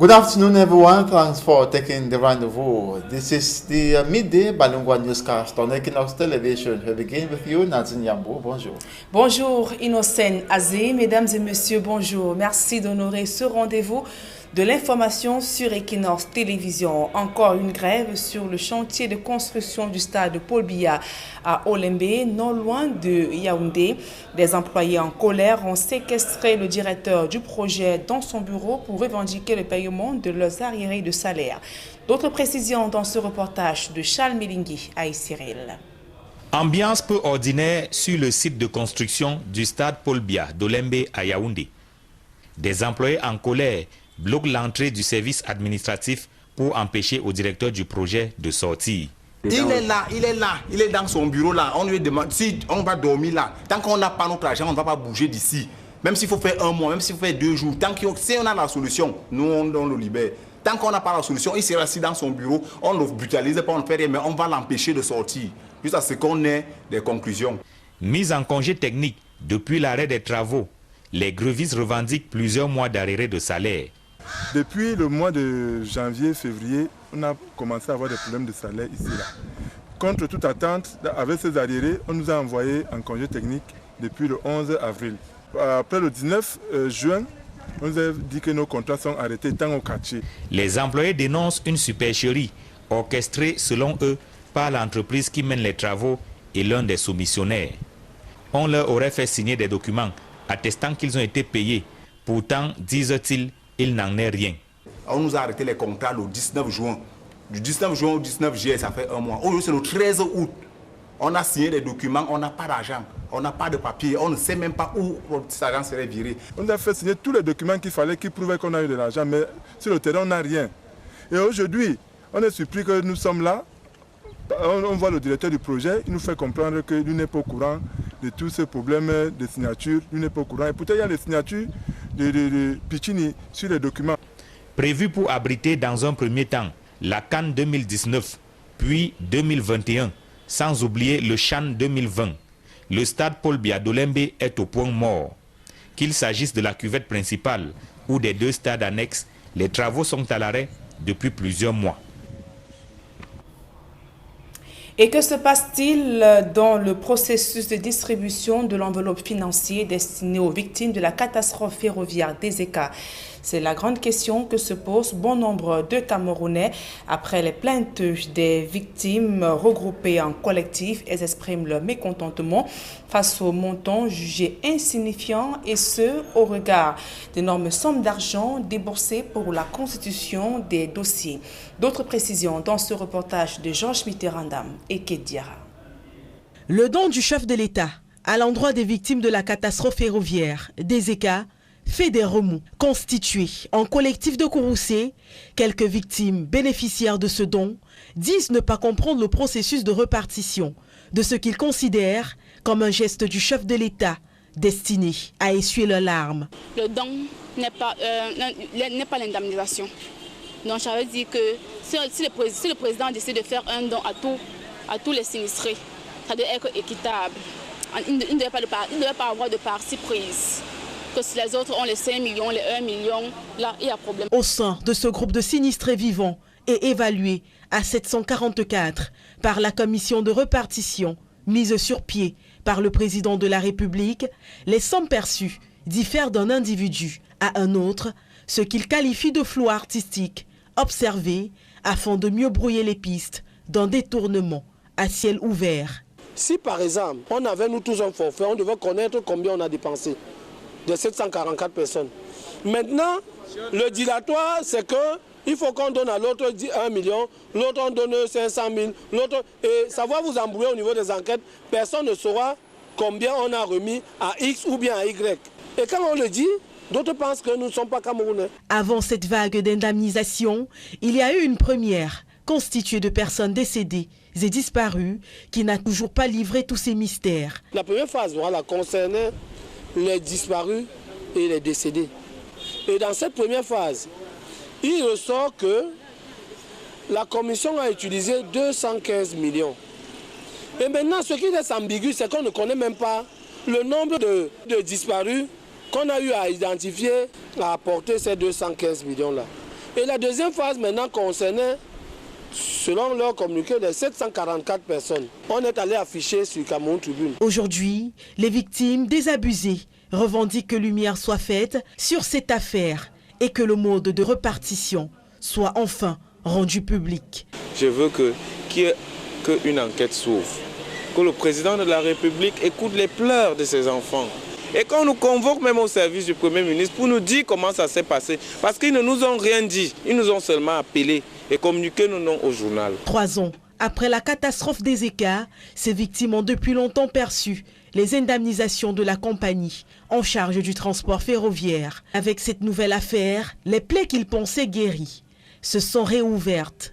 Good afternoon, everyone. Thanks for taking the rendezvous. This is the midday Balungwa newscast on Equinox Television. We begin with you, Nazin Yambo. Bonjour. Bonjour, Innocent Azé. Mesdames et messieurs, bonjour. Merci d'honorer ce rendez-vous de l'information sur Equinox Télévision. Encore une grève sur le chantier de construction du stade Paul Biya à Olembe, non loin de Yaoundé. Des employés en colère ont séquestré le directeur du projet dans son bureau pour revendiquer le paiement de leurs arriérés de salaire. D'autres précisions dans ce reportage de Charles Melingui à Cyril. Ambiance peu ordinaire sur le site de construction du stade Paul Biya d'Olembe à Yaoundé. Des employés en colère bloque l'entrée du service administratif pour empêcher au directeur du projet de sortir. Il est dans son bureau là. On lui demande si on va dormir là. Tant qu'on n'a pas notre argent, on ne va pas bouger d'ici. Même s'il faut faire un mois, même s'il faut faire 2 jours. Si on a la solution, nous on le libère. Tant qu'on n'a pas la solution, il sera assis dans son bureau. On ne le brutalise pas, on ne fait rien, mais on va l'empêcher de sortir. Jusqu'à ce qu'on ait des conclusions. Mise en congé technique depuis l'arrêt des travaux, les grévistes revendiquent plusieurs mois d'arrêt de salaire. Depuis le mois de janvier-février, on a commencé à avoir des problèmes de salaire ici. Là. Contre toute attente, avec ces arriérés, on nous a envoyé en congé technique depuis le 11 avril. Après le 19 juin, on nous a dit que nos contrats sont arrêtés tant au quartier. Les employés dénoncent une supercherie orchestrée selon eux par l'entreprise qui mène les travaux et l'un des soumissionnaires. On leur aurait fait signer des documents attestant qu'ils ont été payés. Pourtant, disent-ils, il n'en est rien. On nous a arrêté les contrats le 19 juin. Du 19 juin au 19 juillet, ça fait un mois. Aujourd'hui, c'est le 13 août. On a signé des documents, on n'a pas d'argent, on n'a pas de papier, on ne sait même pas où cet argent serait viré. On nous a fait signer tous les documents qu'il fallait, qui prouvaient qu'on a eu de l'argent, mais sur le terrain, on n'a rien. Et aujourd'hui, on est surpris que nous sommes là. On voit le directeur du projet, il nous fait comprendre que lui n'est pas au courant de tous ces problèmes de signature, lui n'est pas au courant. Et pourtant, il y a les signatures de Pichini sur les documents. Prévu pour abriter dans un premier temps la CAN 2019, puis 2021, sans oublier le CHAN 2020. Le stade Paul Biya d'Olembe est au point mort. Qu'il s'agisse de la cuvette principale ou des 2 stades annexes, les travaux sont à l'arrêt depuis plusieurs mois. Et que se passe-t-il dans le processus de distribution de l'enveloppe financière destinée aux victimes de la catastrophe ferroviaire d'Ezeka? C'est la grande question que se pose bon nombre de Camerounais après les plaintes des victimes regroupées en collectif. Elles expriment leur mécontentement face au montant jugé insignifiant et ce, au regard d'énormes sommes d'argent déboursées pour la constitution des dossiers. D'autres précisions dans ce reportage de Georges Mitterrandam et Kédiara. Le don du chef de l'État à l'endroit des victimes de la catastrophe ferroviaire d'Ezeka fait des remous. Constitués en collectif de Kouroussé, quelques victimes bénéficiaires de ce don disent ne pas comprendre le processus de répartition de ce qu'ils considèrent comme un geste du chef de l'État destiné à essuyer leurs larmes. Le don n'est pas l'indemnisation. Donc ça veut dire que si le président décide de faire un don à tous les sinistrés, ça doit être équitable. Il ne devait pas avoir de partie prise. Que si les autres ont les 5 millions, les 1 million, là, il y a problème. Au sein de ce groupe de sinistrés vivants et évalués à 744 par la commission de répartition mise sur pied par le président de la République, les sommes perçues diffèrent d'un individu à un autre, ce qu'il qualifie de flou artistique, observé afin de mieux brouiller les pistes d'un détournement à ciel ouvert. Si par exemple, on avait nous tous un forfait, on devait connaître combien on a dépensé de 744 personnes. Maintenant, le dilatoire, c'est qu'il faut qu'on donne à l'autre 1 million, l'autre on donne 500 000, l'autre... Et ça va vous embrouiller au niveau des enquêtes. Personne ne saura combien on a remis à X ou bien à Y. Et quand on le dit, d'autres pensent que nous ne sommes pas Camerounais. Avant cette vague d'indemnisation, il y a eu une première constituée de personnes décédées et disparues qui n'a toujours pas livré tous ces mystères. La première phase concernait les disparus et les décédés. Et dans cette première phase, il ressort que la commission a utilisé 215 millions. Et maintenant, ce qui est ambigu, c'est qu'on ne connaît même pas le nombre de disparus qu'on a eu à identifier, à apporter ces 215 millions-là. Et la deuxième phase maintenant concernait, selon leur communiqué, les 744 personnes. On est allé afficher sur Cameroun Tribune. Aujourd'hui, les victimes désabusées revendiquent que lumière soit faite sur cette affaire et que le mode de répartition soit enfin rendu public. Je veux qu'une enquête s'ouvre, que le président de la République écoute les pleurs de ses enfants. Et qu'on nous convoque même au service du Premier ministre pour nous dire comment ça s'est passé. Parce qu'ils ne nous ont rien dit, ils nous ont seulement appelés et communiqué nos noms au journal. 3 ans après la catastrophe des ECA, ces victimes ont depuis longtemps perçu les indemnisations de la compagnie en charge du transport ferroviaire. Avec cette nouvelle affaire, les plaies qu'ils pensaient guéries se sont réouvertes.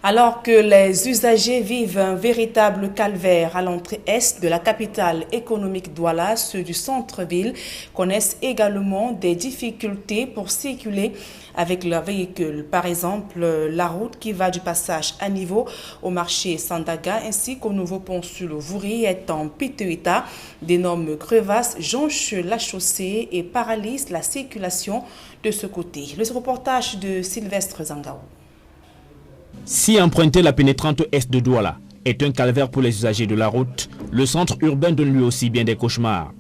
Alors que les usagers vivent un véritable calvaire à l'entrée est de la capitale économique Douala, ceux du centre-ville connaissent également des difficultés pour circuler avec leurs véhicules. Par exemple, la route qui va du passage à niveau au marché Sandaga ainsi qu'au nouveau pont sur le Vouri est en piteux état. D'énormes crevasses jonchent la chaussée et paralysent la circulation de ce côté. Le reportage de Sylvestre Zangaou. Si emprunter la pénétrante est de Douala est un calvaire pour les usagers de la route, le centre urbain donne lui aussi bien des cauchemars.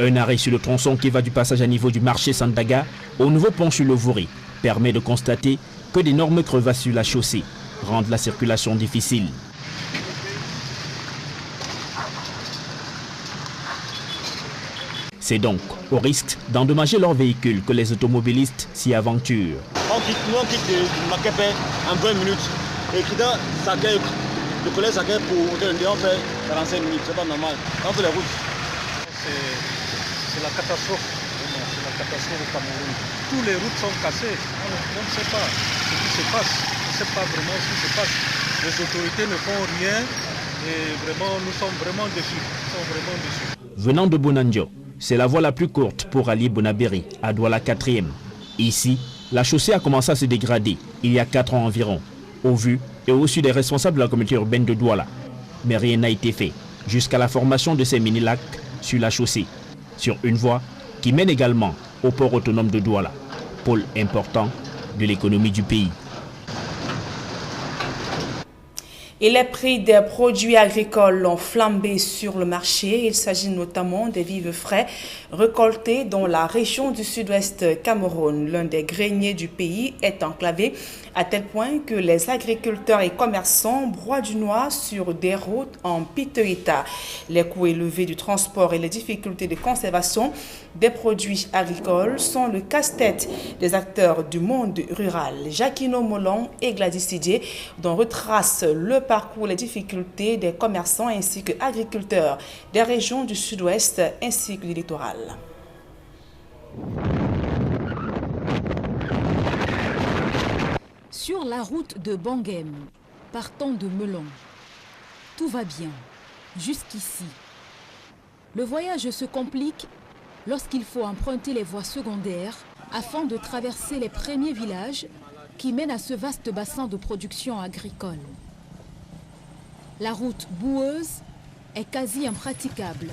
Un arrêt sur le tronçon qui va du passage à niveau du marché Sandaga au nouveau pont sur le Vouri permet de constater que d'énormes crevasses sur la chaussée rendent la circulation difficile. C'est donc au risque d'endommager leur véhicule que les automobilistes s'y aventurent. On quitte de Makepe en 20 minutes. Et quitte Saké, le collège Saké pour on fait 45 minutes, c'est pas normal. On fait la route. C'est la catastrophe. C'est la catastrophe au Cameroun. Toutes les routes sont cassées. On ne sait pas ce qui se passe. On ne sait pas vraiment ce qui se passe. Les autorités ne font rien et vraiment nous sommes vraiment déçus. Venant de Bonanjo, c'est la voie la plus courte pour allier Bonaberi à Douala 4e. Ici, la chaussée a commencé à se dégrader il y a 4 ans environ, au vu et au su des responsables de la communauté urbaine de Douala. Mais rien n'a été fait jusqu'à la formation de ces mini-lacs sur la chaussée, sur une voie qui mène également au port autonome de Douala, pôle important de l'économie du pays. Et les prix des produits agricoles ont flambé sur le marché. Il s'agit notamment des vivres frais récoltés dans la région du sud-ouest Cameroun. L'un des greniers du pays est enclavé à tel point que les agriculteurs et commerçants broient du noix sur des routes en piteux état. Les coûts élevés du transport et les difficultés de conservation des produits agricoles sont le casse-tête des acteurs du monde rural. Jacquino Molon et Gladys Sidier dont retracent le parcours, les difficultés des commerçants ainsi que agriculteurs des régions du sud-ouest ainsi que du littoral. Sur la route de Bangem, partant de Melon, tout va bien, jusqu'ici. Le voyage se complique lorsqu'il faut emprunter les voies secondaires afin de traverser les premiers villages qui mènent à ce vaste bassin de production agricole. La route boueuse est quasi impraticable.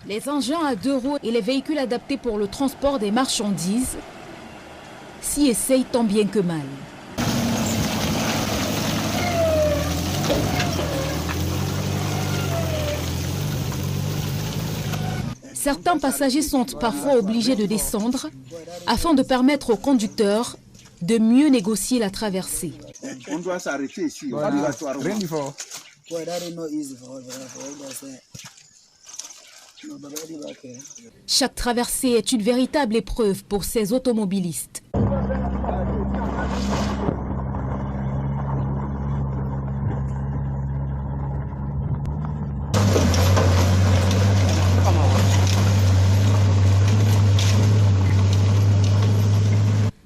Les engins à 2 roues et les véhicules adaptés pour le transport des marchandises s'y essayent tant bien que mal. Certains passagers sont parfois obligés de descendre afin de permettre aux conducteurs de mieux négocier la traversée. On doit s'arrêter ici. Rien du fort. Chaque traversée est une véritable épreuve pour ces automobilistes.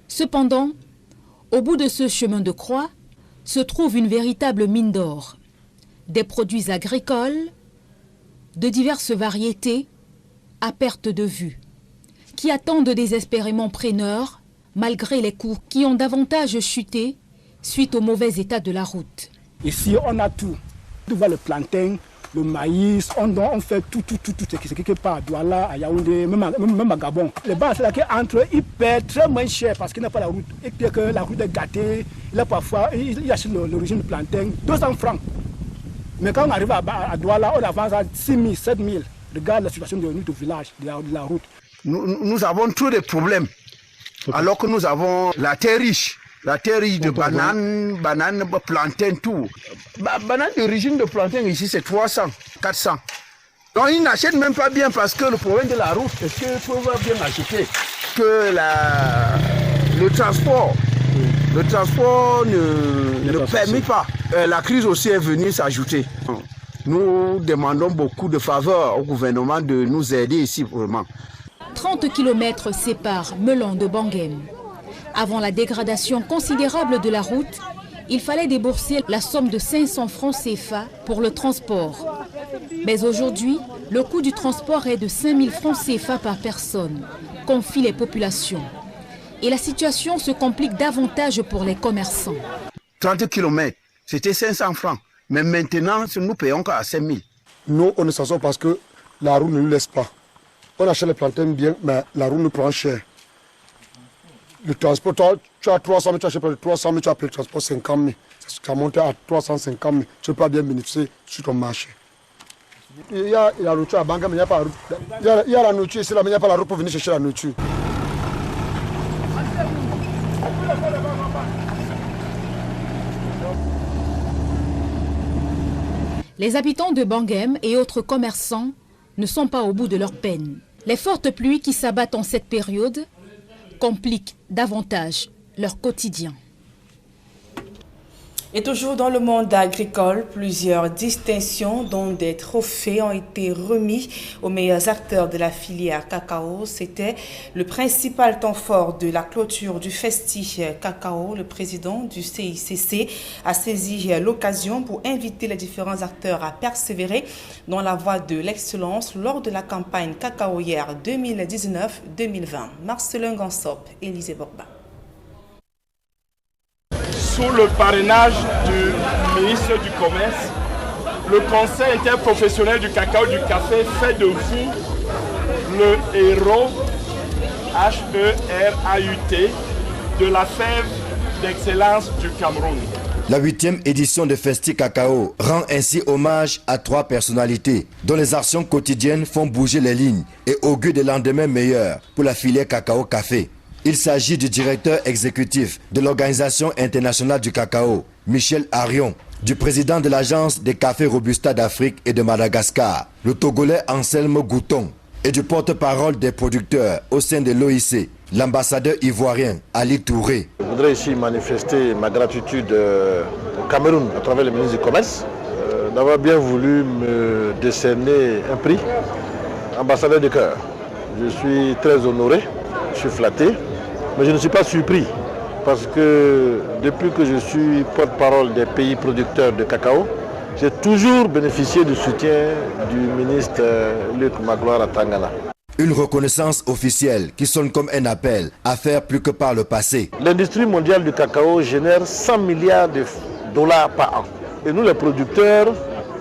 Cependant, au bout de ce chemin de croix, se trouve une véritable mine d'or. Des produits agricoles de diverses variétés à perte de vue, qui attendent désespérément preneurs malgré les coûts qui ont davantage chuté suite au mauvais état de la route. Ici, on a tout. On voit le plantain, le maïs, on fait tout ce qui part à Douala, à Yaoundé, même à Gabon. Les banques là qui entrent, ils paient très moins cher parce qu'il n'a pas la route. Et puis que la route est gâtée, là parfois, il achète l'origine de plantain, 200 francs. Mais quand on arrive à Douala, on avance à 6 000, 7 000. Regarde la situation de notre village, de la route. Nous avons trop de problèmes, alors que nous avons la terre riche. La terre riche de bananes, plantain, tout. Banane d'origine de plantain ici, c'est 300, 400. Donc ils n'achètent même pas bien parce que le problème de la route, est-ce qu'ils peuvent bien acheter? Que le transport ne permet pas. La crise aussi est venue s'ajouter. Nous demandons beaucoup de faveurs au gouvernement de nous aider ici vraiment. 30 km séparent Melon de Bangem. Avant la dégradation considérable de la route, il fallait débourser la somme de 500 francs CFA pour le transport. Mais aujourd'hui, le coût du transport est de 5 000 francs CFA par personne, confient les populations. Et la situation se complique davantage pour les commerçants. 30 km, c'était 500 francs. Mais maintenant, nous payons qu'à 5 000. Nous, on est sans parce que la route ne nous laisse pas. On achète les plantains bien, mais la route nous prend cher. Le transport, tu as 300 000, tu achètes 300 000, tu as payé le transport 50 000. Ça monte à 350 000. Tu ne peux pas bien bénéficier sur ton marché. Il y a la nourriture à Bangam, mais il n'y a pas la route. Il y a la nourriture ici, mais il n'y a pas la route pour venir chercher la nourriture. Les habitants de Bangem et autres commerçants ne sont pas au bout de leur peine. Les fortes pluies qui s'abattent en cette période compliquent davantage leur quotidien. Et toujours dans le monde agricole, plusieurs distinctions, dont des trophées, ont été remis aux meilleurs acteurs de la filière cacao. C'était le principal temps fort de la clôture du Festi Cacao. Le président du CICC a saisi l'occasion pour inviter les différents acteurs à persévérer dans la voie de l'excellence lors de la campagne cacaoyère 2019-2020. Marcelin Gansop, Élisée Borba. Sous le parrainage du ministre du Commerce, le Conseil interprofessionnel du cacao du café fait de vous le héros HERAUT de la fève d'excellence du Cameroun. La 8e édition de Festi Cacao rend ainsi hommage à 3 personnalités dont les actions quotidiennes font bouger les lignes et augurent des lendemains meilleurs pour la filière cacao-café. Il s'agit du directeur exécutif de l'Organisation internationale du cacao, Michel Arion, du président de l'Agence des cafés Robusta d'Afrique et de Madagascar, le Togolais Anselme Gouton, et du porte-parole des producteurs au sein de l'OIC, l'ambassadeur ivoirien Ali Touré. Je voudrais ici manifester ma gratitude au Cameroun à travers le ministre du Commerce d'avoir bien voulu me décerner un prix, ambassadeur de cœur. Je suis très honoré, je suis flatté. Mais je ne suis pas surpris parce que depuis que je suis porte-parole des pays producteurs de cacao, j'ai toujours bénéficié du soutien du ministre Luc Magloire à Tangana. Une reconnaissance officielle qui sonne comme un appel à faire plus que par le passé. L'industrie mondiale du cacao génère 100 milliards de dollars par an. Et nous les producteurs,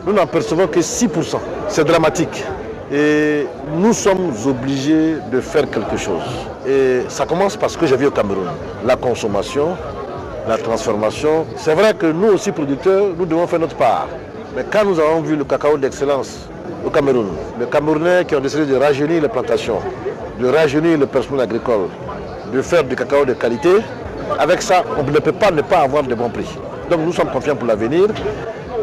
nous n'en percevons que 6%. C'est dramatique. Et nous sommes obligés de faire quelque chose. Et ça commence parce que j'ai vu au Cameroun la consommation, la transformation. C'est vrai que nous aussi producteurs, nous devons faire notre part. Mais quand nous avons vu le cacao d'excellence au Cameroun, les Camerounais qui ont décidé de rajeunir les plantations, de rajeunir le personnel agricole, de faire du cacao de qualité, avec ça, on ne peut pas ne pas avoir de bons prix. Donc nous sommes confiants pour l'avenir.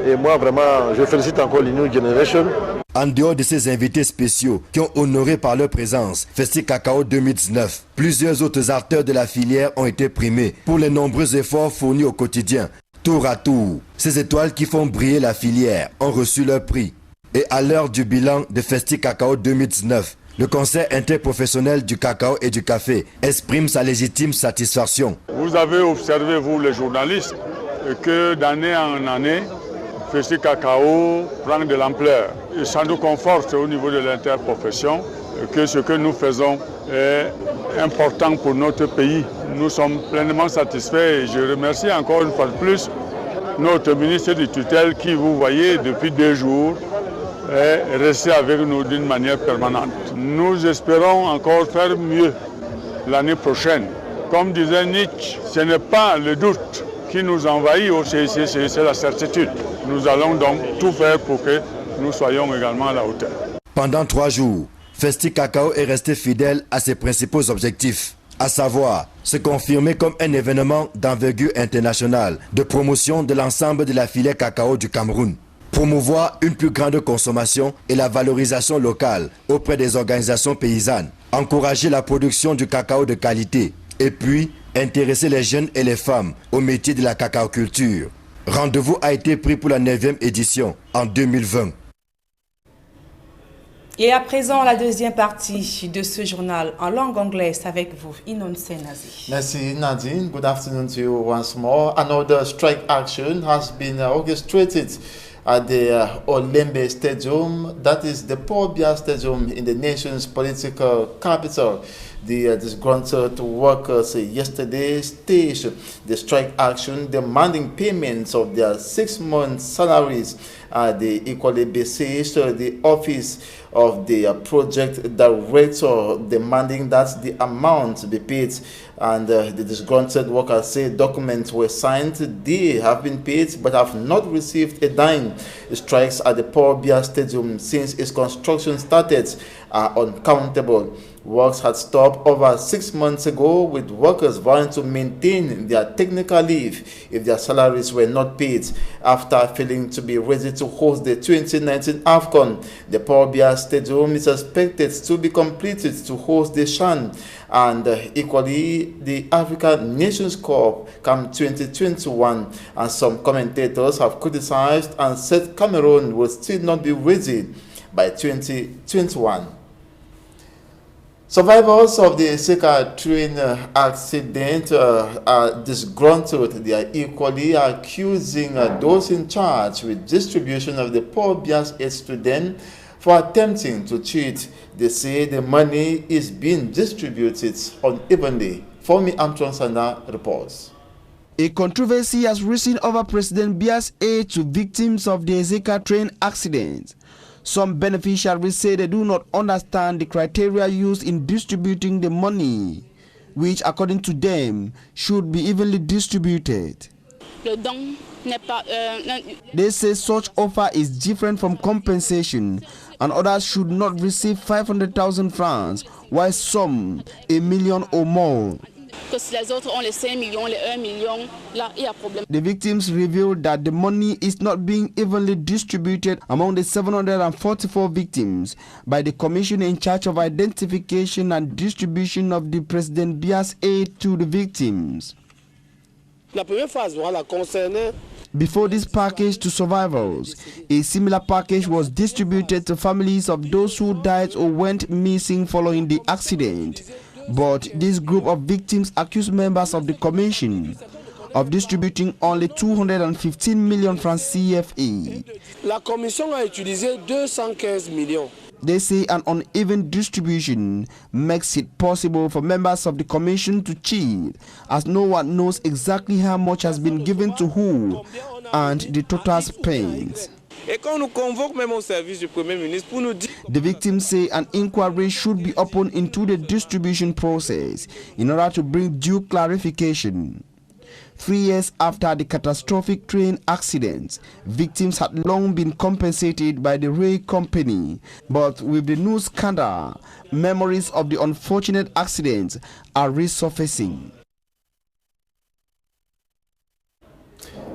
Et moi, vraiment, je félicite encore les New Generation. En dehors de ces invités spéciaux qui ont honoré par leur présence Festi Cacao 2019, plusieurs autres acteurs de la filière ont été primés pour les nombreux efforts fournis au quotidien. Tour à tour, ces étoiles qui font briller la filière ont reçu leur prix. Et à l'heure du bilan de Festi Cacao 2019, le Conseil interprofessionnel du cacao et du café exprime sa légitime satisfaction. Vous avez observé, vous les journalistes, que d'année en année, Festi Cacao prend de l'ampleur. Et ça nous conforte au niveau de l'interprofession que ce que nous faisons est important pour notre pays. Nous sommes pleinement satisfaits et je remercie encore une fois de plus notre ministre du tutelle qui, vous voyez, depuis 2 jours, est resté avec nous d'une manière permanente. Nous espérons encore faire mieux l'année prochaine. Comme disait Nietzsche, ce n'est pas le doute qui nous envahit au CIC, c'est la certitude. Nous allons donc tout faire pour que nous soyons également à la hauteur. Pendant 3 jours, Festi Cacao est resté fidèle à ses principaux objectifs, à savoir se confirmer comme un événement d'envergure internationale de promotion de l'ensemble de la filière cacao du Cameroun, promouvoir une plus grande consommation et la valorisation locale auprès des organisations paysannes, encourager la production du cacao de qualité et puis intéresser les jeunes et les femmes au métier de la cacaoculture. Rendez-vous a été pris pour la 9e édition en 2020. Et à présent, la deuxième partie de ce journal en langue anglaise avec vous, Inonse Nazi. Merci Nadine. Good afternoon to you once more. Another strike action has been orchestrated at the Olembe Stadium, that is the Paul Biya Stadium in the nation's political capital. The disgruntled workers yesterday staged the strike action demanding payments of their 6-month salaries. They equally besieged the office of the project director, demanding that the amount be paid. And the disgruntled workers say documents were signed, they have been paid but have not received a dime. The strikes at the Paul Biya Stadium since its construction started are uncountable. Works had stopped over 6 months ago, with workers vowing to maintain their technical leave if their salaries were not paid. After failing to be ready to host the 2019 AFCON, the Paul Biya Stadium is expected to be completed to host the CHAN and equally the African Nations Cup come 2021. And some commentators have criticized and said Cameroon will still not be ready by 2021. Survivors of the Seka train accident are disgruntled. They are equally accusing those in charge with distribution of the Paul Biya aid to them for attempting to cheat. They say the money is being distributed unevenly. Femi Amtron-Sanda reports. A controversy has risen over President Biya's aid to victims of the Ezeka train accident. Some beneficiaries say they do not understand the criteria used in distributing the money, which according to them should be evenly distributed. They say such offer is different from compensation, and others should not receive 500,000 francs, while some 1 million or more. The victims revealed that the money is not being evenly distributed among the 744 victims by the commission in charge of identification and distribution of the President Biya's aid to the victims. Before this package to survivors, a similar package was distributed to families of those who died or went missing following the accident. But this group of victims accused members of the commission of distributing only 215 million francs CFA. La commission a utilisé 215 millions. They say an uneven distribution makes it possible for members of the commission to cheat, as no one knows exactly how much has been given to who and the total spent. The victims say an inquiry should be opened into the distribution process in order to bring due clarification. 3 years after the catastrophic train accident, victims had long been compensated by the rail company, but with the new scandal, memories of the unfortunate accident are resurfacing.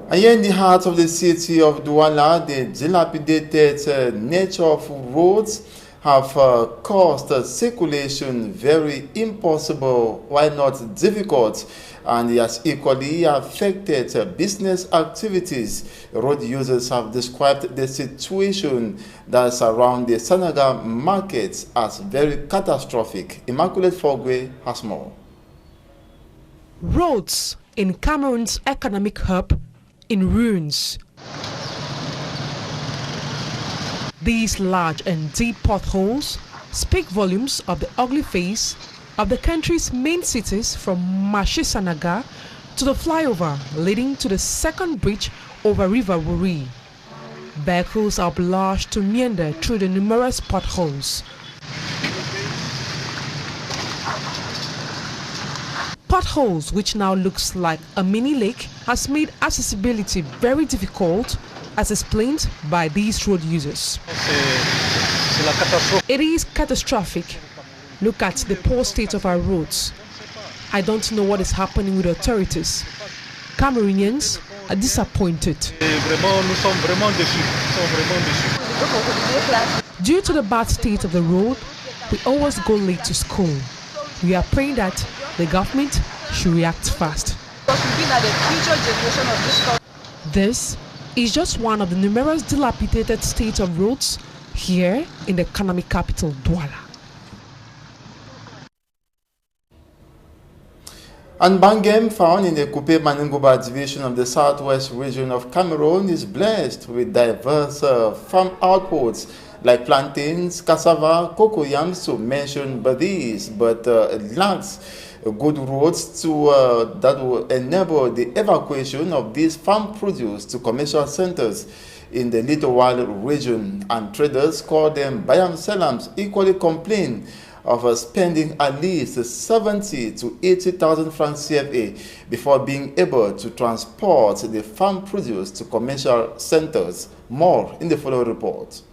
And here in the heart of the city of Douala, the dilapidated nature of roads have caused circulation very impossible, why not difficult, and it has equally affected business activities. Road users have described the situation that's around the Sanaga market as very catastrophic. Immaculate Fogwe has more. Roads in Cameroon's economic hub in ruins. These large and deep potholes speak volumes of the ugly face of the country's main cities, from Marché Sanaga to the flyover leading to the second bridge over River Wuri. Vehicles are obliged to meander through the numerous potholes. Potholes, which now looks like a mini lake, has made accessibility very difficult, as explained by these road users. It is catastrophic. Look at the poor state of our roads. I don't know what is happening with authorities. Cameroonians are disappointed. Due to the bad state of the road, we always go late to school. We are praying that the government should react fast. This is just one of the numerous dilapidated state of roads here in the economic capital, Douala. And Bangem, found in the Kupe Maningouba division of the southwest region of Cameroon, is blessed with diverse farm outputs like plantains, cassava, cocoyams, to mention but these, but it lacks good roads to that will enable the evacuation of these farm produce to commercial centers in the Little Wild region, and traders call them Bayam Selams equally complain of spending at least 70 to 80,000 francs CFA before being able to transport the farm produce to commercial centers. More in the following report.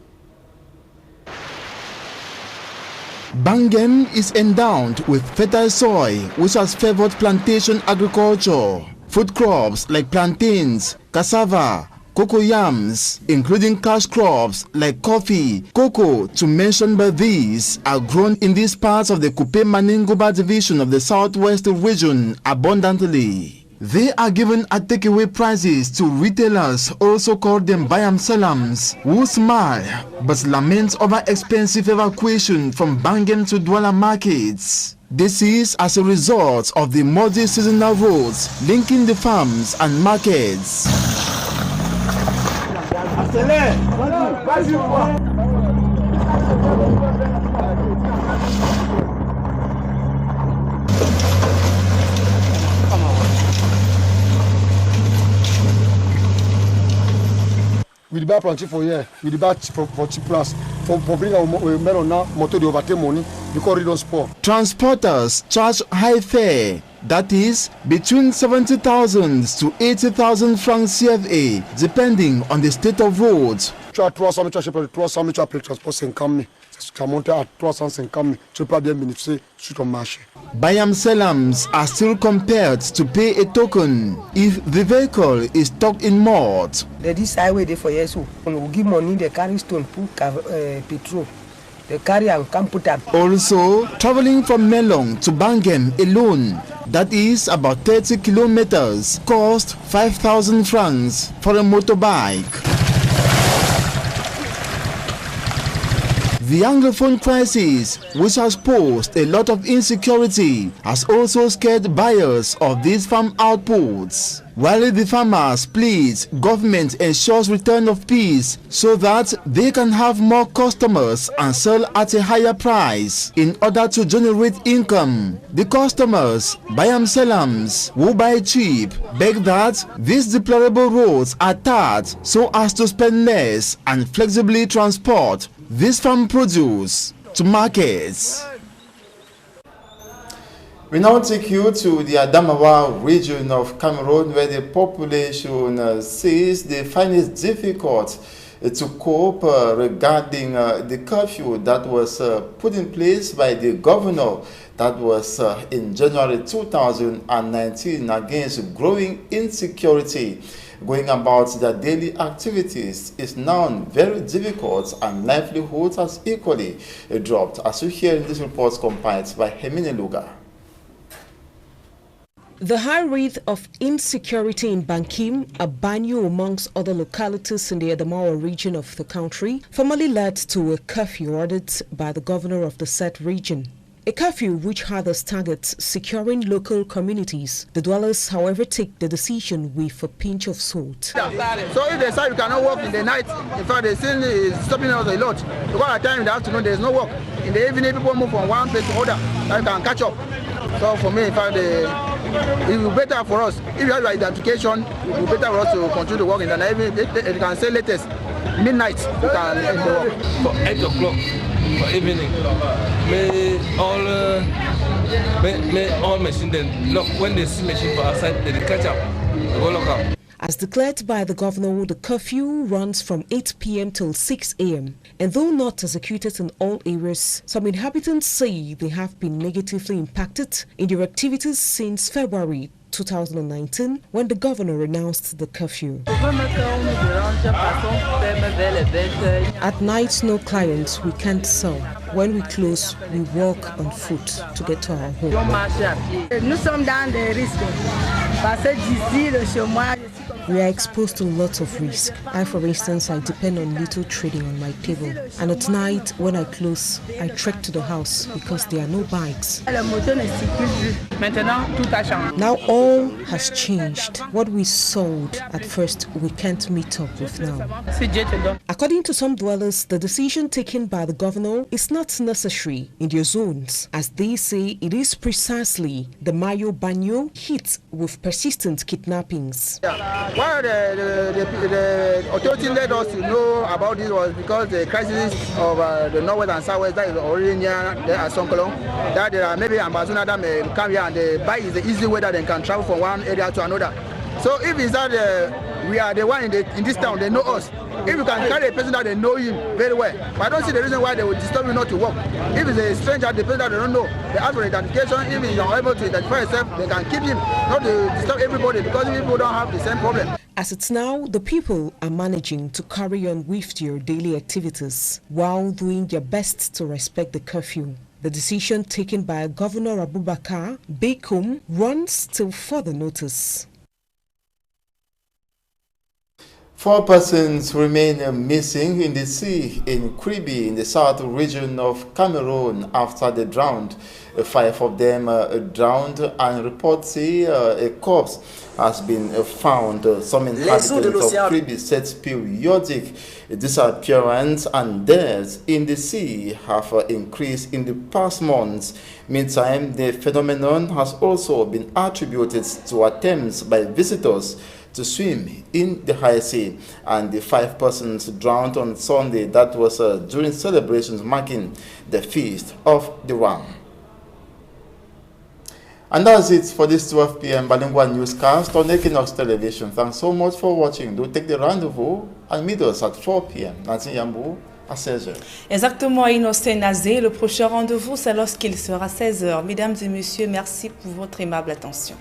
Bangem is endowed with fertile soil which has favored plantation agriculture. Food crops like plantains, cassava, cocoyams, including cash crops like coffee, cocoa, to mention but these, are grown in these parts of the Kupe Maningouba division of the southwest region abundantly. They are given at takeaway prices to retailers, also called them Bayam Selams, who smile but lament over expensive evacuation from Bangem to Douala markets. This is as a result of the muddy seasonal roads linking the farms and markets. We buy plantain for here. We buy for cheap price. For bring our men on now, motor they overtake money because we don't spoil. Transporters charge high fare. That is between 70,000 to 80,000 francs CFA, depending on the state of roads. Bayam Selams are still compelled to pay a token if the vehicle is stuck in mud. This highway there for years, we give money, they carry stone, put petrol. They carry and come put up. Also, traveling from Melong to Bangem alone, that is about 30 kilometers, cost 5,000 francs for a motorbike. The Anglophone crisis, which has posed a lot of insecurity, has also scared buyers of these farm outputs. While the farmers plead government ensures return of peace so that they can have more customers and sell at a higher price in order to generate income. The customers, Bayam Selams, who buy cheap, beg that these deplorable roads are tarred so as to spend less and flexibly transport this farm produce to markets. We now take you to the Adamawa region of Cameroon, where the population says they find it difficult to cope regarding the curfew that was put in place by the governor. That was in January 2019 against growing insecurity. Going about their daily activities is now very difficult, and livelihoods has equally dropped, as you hear in this report compiled by Hemine Luga. The high rate of insecurity in Bankim, Abanyu, amongst other localities in the Adamawa region of the country, formally led to a curfew ordered by the governor of the said region. A curfew which had as target securing local communities. The dwellers, however, take the decision with a pinch of salt. So if they say you cannot work in the night, in fact they still is stopping us a lot. Because at time in the afternoon there is no work. In the evening people move from one place to another, so you can catch up. So for me, in fact, it will be better for us. If you have your identification, it will be better for us to continue to work in the night. You can say latest midnight, you can enter for 8 o'clock for evening. May all machines then look when they see machine for outside, they catch up. They go lock up. As declared by the governor, the curfew runs from 8 p.m. till 6 a.m. And though not executed in all areas, some inhabitants say they have been negatively impacted in their activities since February 2019, when the governor announced the curfew. At night, no clients, we can't sell. When we close, we walk on foot to get to our home. We are exposed to lots of risk. For instance, I depend on little trading on my table. And at night, when I close, I trek to the house because there are no bikes. Now all has changed. What we sold at first, we can't meet up with now. According to some dwellers, the decision taken by the governor is not necessary in their zones, as they say it is precisely the Mayo Banyo hit with persistent kidnappings. Why the authority let us to know about this was because the crisis of the northwest and southwest that is already near there at Sonkolong, that there are maybe ambassadors that may come here and the bike is the easy way that they can travel from one area to another. So if it's that we are the one in this town, they know us. If you can carry a person that they know him very well, but I don't see the reason why they would disturb you not to work. If it's a stranger, the person that they don't know, they ask for identification. If he's unable to identify himself, they can keep him, not to disturb everybody, because people don't have the same problem. As it's now, the people are managing to carry on with their daily activities while doing their best to respect the curfew. The decision taken by Governor Abubakar Bekum runs till further notice. 4 persons remain missing in the sea in Kribi in the south region of Cameroon after they drowned. 5 of them drowned, and reports say a corpse has been found. Some inhabitants of Kribi said periodic disappearance and deaths in the sea have increased in the past months. Meantime, the phenomenon has also been attributed to attempts by visitors to swim in the high sea, and the 5 persons drowned on Sunday. That was during celebrations marking the Feast of the Ram. And that's it for this 12 p.m. bilingual newscast on Equinox Television. Thanks so much for watching. Do take the rendezvous and meet us at 4 p.m. Nancy Yambou à 16h. Exactement, Innocent Nazé. Le prochain rendez-vous, c'est lorsqu'il sera 16h. Mesdames et messieurs, merci pour votre aimable attention.